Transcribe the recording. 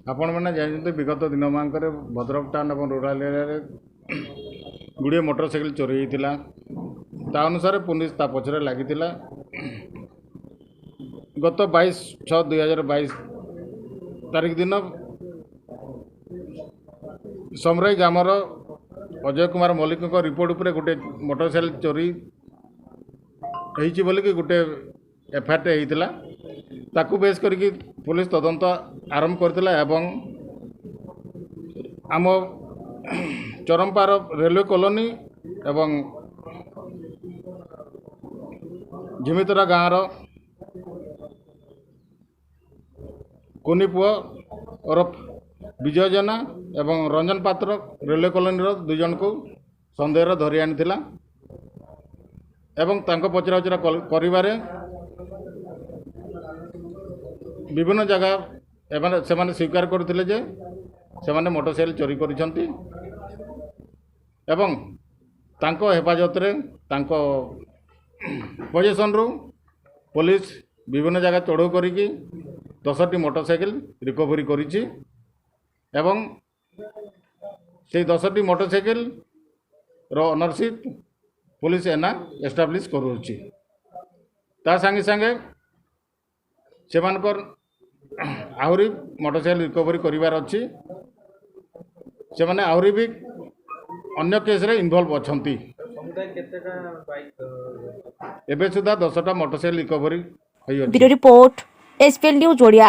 आपण मैंने जानते विगत दिन मानक भद्रक टाउन और रूराल एरिया गुड़े मोटरसाइकिल चोरी होता अनुसार पुलिस ता पछरे लगी गत 22/6/2022 तारीख दिन samurai grammar Ajay Kumar Mallik report उपर गोटे मोटरसाइकिल चोरी होती गोटे एफआईआर होता ताकू बेस करके पुलिस तदंत आरंभ करथिला एवं आम चरमपार रेलवे कॉलोनी एवं झिमितरा गाँव कुनी पुआ ओरफ विजय जेना एवं रंजन पात्र रेलवे कॉलोनी दुई जन को सन्देह धरी आनी एवं तांको पचराउचरा करिबारे विभिन्न जगह से स्वीकार करते जे से मोटरसाइकिल चोरी करिसंती एवं तांको हेफाजत रे तांको पोजीशन रु पुलिस विभिन्न जगह चढ़ऊ करिकी 10टी मोटरसाइकिल रिकवरी करिछि एवं से 10टी मोटरसाइकिल रो ओनरशिप पुलिस एना एस्टाब्लिश करूछि ता संगे संगे सेमानकर आहरी मोटरसाइकिल रिकवरी करिवार अछि से माने आहरी भी अन्य केस रे इन्वॉल्व अछंती एबे सुधा 10टा मोटरसाइकिल रिकवरी होई अछि। Bureau report SPL news Odia.